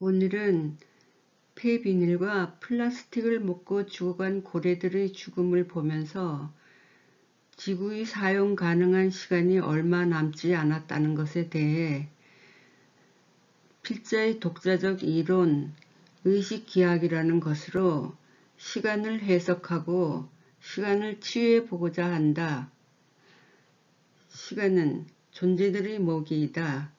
오늘은 폐비닐과 플라스틱을 먹고 죽어간 고래들의 죽음을 보면서 지구의 사용 가능한 시간이 얼마 남지 않았다는 것에 대해 필자의 독자적 이론, 의식기하이라는 것으로 시간을 해석하고 시간을 치유해 보고자 한다. 시간은 존재들의 먹이이다.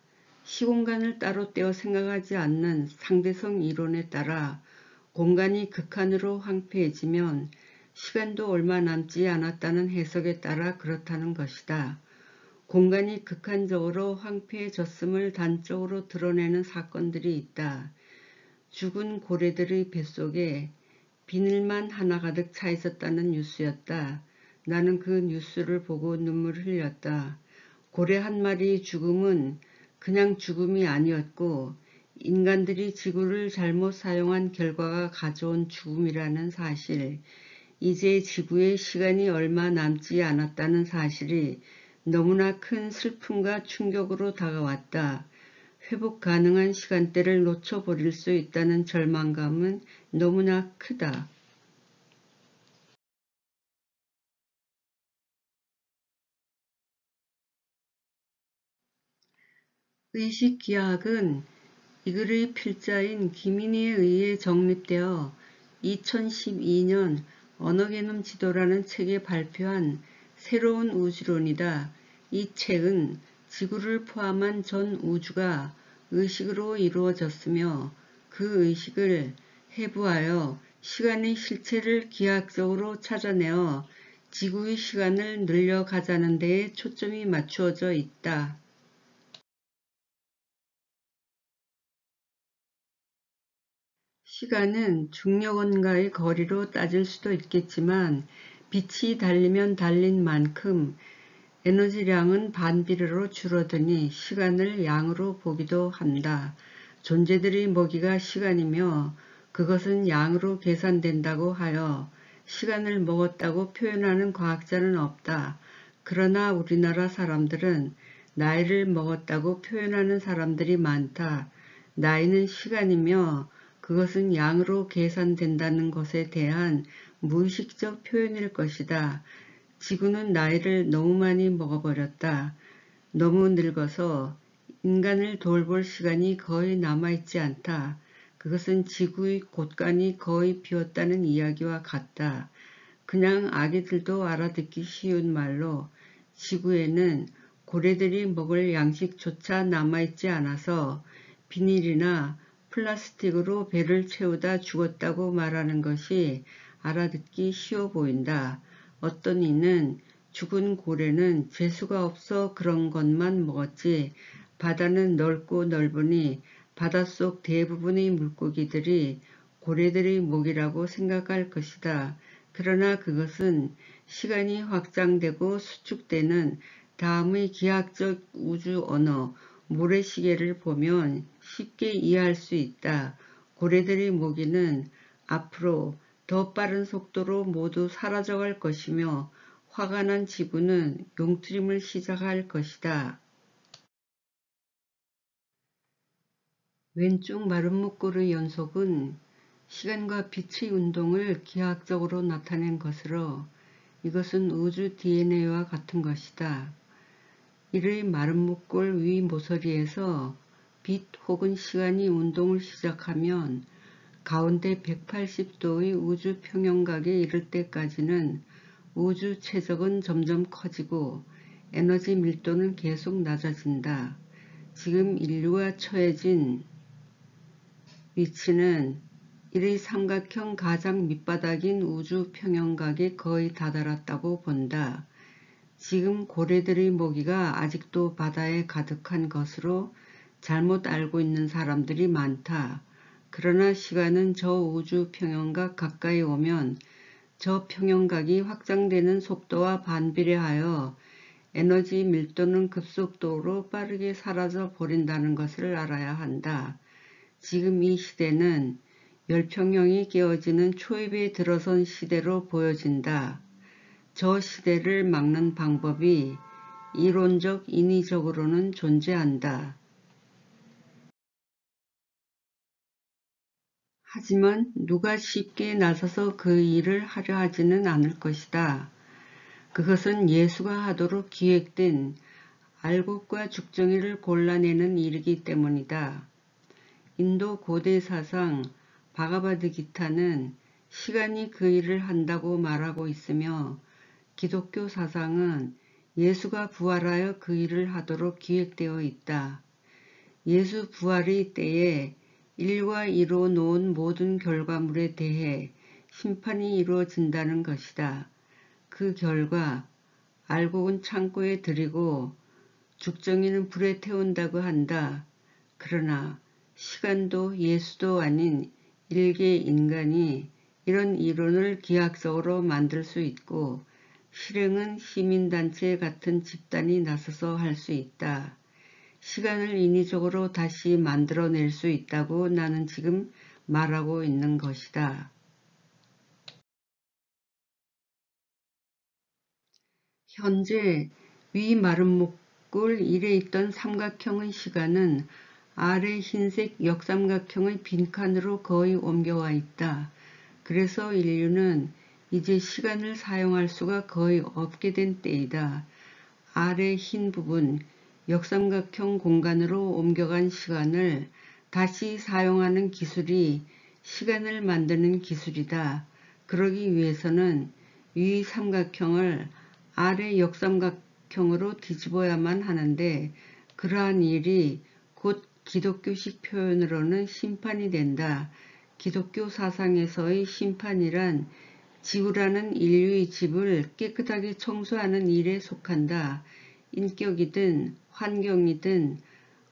시공간을 따로 떼어 생각하지 않는 상대성 이론에 따라 공간이 극한으로 황폐해지면 시간도 얼마 남지 않았다는 해석에 따라 그렇다는 것이다. 공간이 극한적으로 황폐해졌음을 단적으로 드러내는 사건들이 있다. 죽은 고래들의 뱃속에 비닐만 하나 가득 차 있었다는 뉴스였다. 나는 그 뉴스를 보고 눈물을 흘렸다. 고래 한 마리의 죽음은 그냥 죽음이 아니었고 인간들이 지구를 잘못 사용한 결과가 가져온 죽음이라는 사실, 이제 지구의 시간이 얼마 남지 않았다는 사실이 너무나 큰 슬픔과 충격으로 다가왔다. 회복 가능한 시간대를 놓쳐버릴 수 있다는 절망감은 너무나 크다. 의식기하학은 이 글의 필자인 김인희에 의해 정립되어 2012년 언어개념 지도라는 책에 발표한 새로운 우주론이다. 이 책은 지구를 포함한 전 우주가 의식으로 이루어졌으며 그 의식을 해부하여 시간의 실체를 기하학적으로 찾아내어 지구의 시간을 늘려가자는 데에 초점이 맞추어져 있다. 시간은 중력원과의 거리로 따질 수도 있겠지만 빛이 달리면 달린 만큼 에너지량은 반비례로 줄어드니 시간을 양으로 보기도 한다. 존재들의 먹이가 시간이며 그것은 양으로 계산된다고 하여 시간을 먹었다고 표현하는 과학자는 없다. 그러나 우리나라 사람들은 나이를 먹었다고 표현하는 사람들이 많다. 나이는 시간이며 그것은 양으로 계산된다는 것에 대한 무의식적 표현일 것이다. 지구는 나이를 너무 많이 먹어버렸다. 너무 늙어서 인간을 돌볼 시간이 거의 남아있지 않다. 그것은 지구의 곳간이 거의 비었다는 이야기와 같다. 그냥 아기들도 알아듣기 쉬운 말로 지구에는 고래들이 먹을 양식조차 남아있지 않아서 비닐이나 플라스틱으로 배를 채우다 죽었다고 말하는 것이 알아듣기 쉬워 보인다. 어떤 이는 죽은 고래는 재수가 없어 그런 것만 먹었지 바다는 넓고 넓으니 바닷속 대부분의 물고기들이 고래들의 목이라고 생각할 것이다. 그러나 그것은 시간이 확장되고 수축되는 다음의 기하학적 우주 언어 모래시계를 보면 쉽게 이해할 수 있다. 고래들의 모기는 앞으로 더 빠른 속도로 모두 사라져갈 것이며 화가 난 지구는 용트림을 시작할 것이다. 왼쪽 마른 목골의 연속은 시간과 빛의 운동을 기하학적으로 나타낸 것으로 이것은 우주 DNA와 같은 것이다. 이의 마른 목골 위 모서리에서 빛 혹은 시간이 운동을 시작하면 가운데 180도의 우주 평형각에 이를 때까지는 우주 최적은 점점 커지고 에너지 밀도는 계속 낮아진다. 지금 인류가 처해진 위치는 이의 삼각형 가장 밑바닥인 우주 평형각에 거의 다다랐다고 본다. 지금 고래들의 먹이가 아직도 바다에 가득한 것으로 잘못 알고 있는 사람들이 많다. 그러나 시간은 저 우주 평형각 가까이 오면 저 평형각이 확장되는 속도와 반비례하여 에너지 밀도는 급속도로 빠르게 사라져 버린다는 것을 알아야 한다. 지금 이 시대는 열평형이 깨어지는 초입에 들어선 시대로 보여진다. 저 시대를 막는 방법이 이론적 인위적으로는 존재한다. 하지만 누가 쉽게 나서서 그 일을 하려 하지는 않을 것이다. 그것은 예수가 하도록 기획된 알곡과 죽정이를 골라내는 일이기 때문이다. 인도 고대 사상 바가바드 기타는 시간이 그 일을 한다고 말하고 있으며 기독교 사상은 예수가 부활하여 그 일을 하도록 기획되어 있다. 예수 부활의 때에 인류가 이루어 놓은 모든 결과물에 대해 심판이 이루어진다는 것이다. 그 결과 알곡은 창고에 들이고 죽정이는 불에 태운다고 한다. 그러나 시간도 예수도 아닌 일개 인간이 이런 이론을 기하학적으로 만들 수 있고 실행은 시민단체 같은 집단이 나서서 할 수 있다. 시간을 인위적으로 다시 만들어낼 수 있다고 나는 지금 말하고 있는 것이다. 현재 위 마른 목골 1에 있던 삼각형의 시간은 아래 흰색 역삼각형의 빈칸으로 거의 옮겨와 있다. 그래서 인류는 이제 시간을 사용할 수가 거의 없게 된 때이다. 아래 흰 부분 역삼각형 공간으로 옮겨간 시간을 다시 사용하는 기술이 시간을 만드는 기술이다. 그러기 위해서는 위 삼각형을 아래 역삼각형으로 뒤집어야만 하는데 그러한 일이 곧 기독교식 표현으로는 심판이 된다. 기독교 사상에서의 심판이란 지구라는 인류의 집을 깨끗하게 청소하는 일에 속한다. 인격이든 환경이든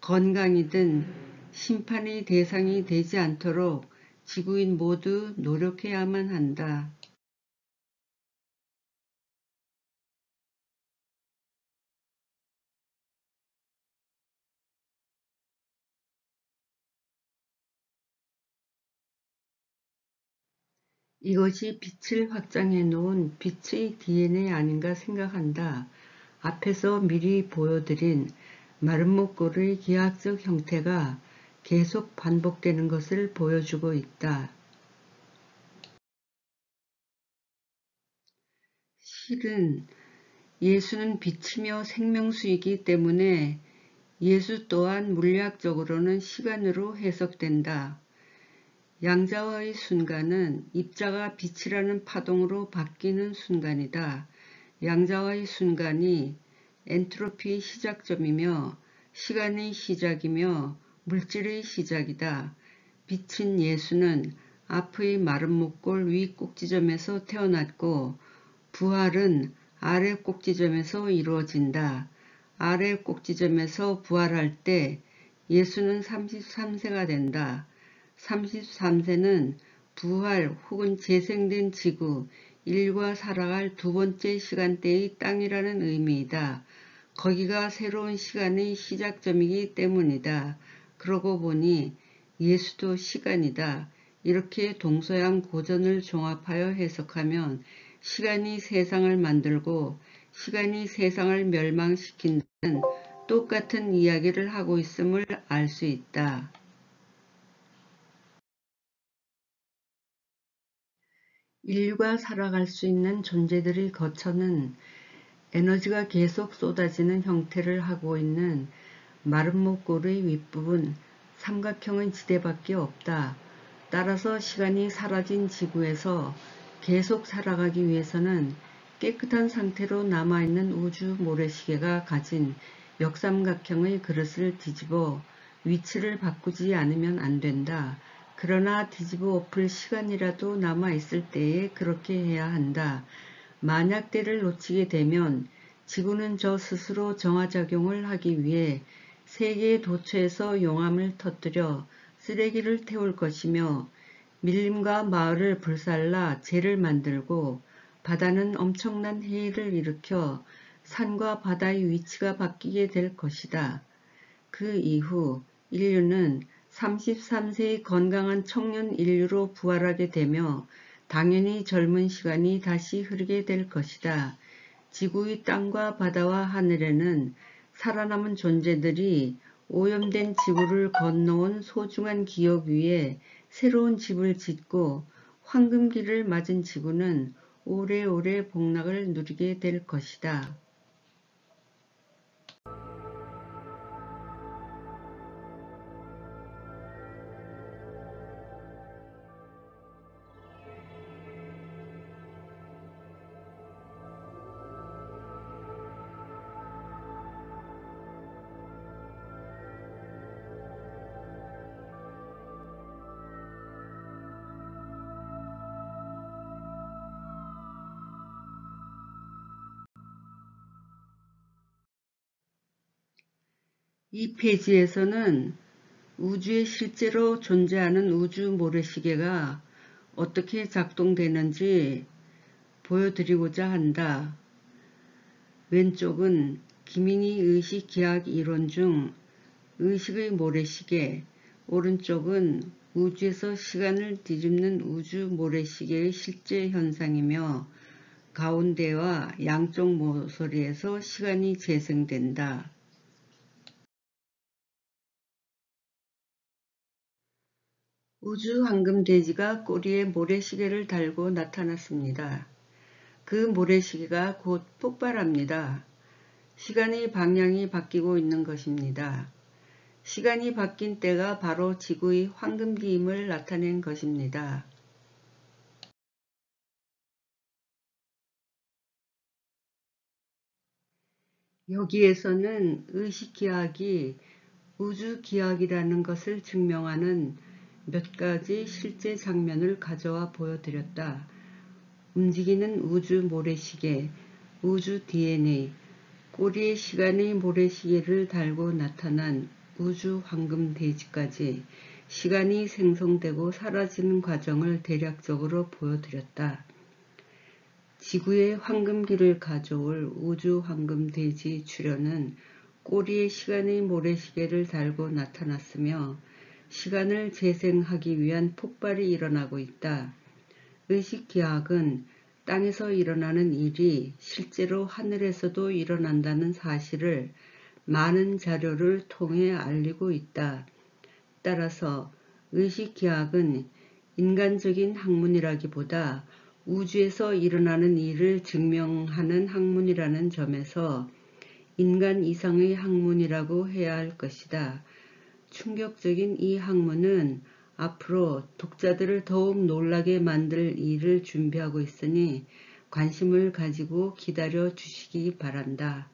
건강이든 심판의 대상이 되지 않도록 지구인 모두 노력해야만 한다. 이것이 빛을 확장해 놓은 빛의 DNA 아닌가 생각한다. 앞에서 미리 보여드린 마름모꼴의 기하학적 형태가 계속 반복되는 것을 보여주고 있다. 실은 예수는 빛이며 생명수이기 때문에 예수 또한 물리학적으로는 시간으로 해석된다. 양자와의 순간은 입자가 빛이라는 파동으로 바뀌는 순간이다. 양자와의 순간이 엔트로피의 시작점이며 시간의 시작이며 물질의 시작이다. 빛인 예수는 앞의 마른 목골 위 꼭지점에서 태어났고 부활은 아래 꼭지점에서 이루어진다. 아래 꼭지점에서 부활할 때 예수는 33세가 된다. 33세는 부활 혹은 재생된 지구, 인류가 살아갈 두 번째 시간대의 땅이라는 의미이다. 거기가 새로운 시간의 시작점이기 때문이다. 그러고 보니 예수도 시간이다. 이렇게 동서양 고전을 종합하여 해석하면 시간이 세상을 만들고 시간이 세상을 멸망시킨다는 똑같은 이야기를 하고 있음을 알 수 있다. 인류가 살아갈 수 있는 존재들의 거처는 에너지가 계속 쏟아지는 형태를 하고 있는 마른 목골의 윗부분 삼각형의 지대밖에 없다. 따라서 시간이 사라진 지구에서 계속 살아가기 위해서는 깨끗한 상태로 남아있는 우주 모래시계가 가진 역삼각형의 그릇을 뒤집어 위치를 바꾸지 않으면 안 된다. 그러나 뒤집어 엎을 시간이라도 남아있을 때에 그렇게 해야 한다. 만약 때를 놓치게 되면 지구는 저 스스로 정화작용을 하기 위해 세계의 도처에서 용암을 터뜨려 쓰레기를 태울 것이며 밀림과 마을을 불살라 재를 만들고 바다는 엄청난 해일을 일으켜 산과 바다의 위치가 바뀌게 될 것이다. 그 이후 인류는 33세의 건강한 청년 인류로 부활하게 되며 당연히 젊은 시간이 다시 흐르게 될 것이다. 지구의 땅과 바다와 하늘에는 살아남은 존재들이 오염된 지구를 건너온 소중한 기억 위에 새로운 집을 짓고 황금기를 맞은 지구는 오래오래 복락을 누리게 될 것이다. 이 페이지에서는 우주에 실제로 존재하는 우주 모래시계가 어떻게 작동되는지 보여드리고자 한다. 왼쪽은 기민이 의식 기하 이론 중 의식의 모래시계, 오른쪽은 우주에서 시간을 뒤집는 우주 모래시계의 실제 현상이며 가운데와 양쪽 모서리에서 시간이 재생된다. 우주 황금돼지가 꼬리에 모래시계를 달고 나타났습니다. 그 모래시계가 곧 폭발합니다. 시간의 방향이 바뀌고 있는 것입니다. 시간이 바뀐 때가 바로 지구의 황금기임을 나타낸 것입니다. 여기에서는 의식기하학이 우주기하학이라는 것을 증명하는 몇 가지 실제 장면을 가져와 보여드렸다. 움직이는 우주 모래시계, 우주 DNA, 꼬리에 시간의 모래시계를 달고 나타난 우주 황금돼지까지 시간이 생성되고 사라지는 과정을 대략적으로 보여드렸다. 지구에 황금기를 가져올 우주 황금돼지 출현은 꼬리에 시간의 모래시계를 달고 나타났으며 시간을 재생하기 위한 폭발이 일어나고 있다. 의식기하학은 땅에서 일어나는 일이 실제로 하늘에서도 일어난다는 사실을 많은 자료를 통해 알리고 있다. 따라서 의식기하학은 인간적인 학문이라기보다 우주에서 일어나는 일을 증명하는 학문이라는 점에서 인간 이상의 학문이라고 해야 할 것이다. 충격적인 이 학문은 앞으로 독자들을 더욱 놀라게 만들 일을 준비하고 있으니 관심을 가지고 기다려 주시기 바란다.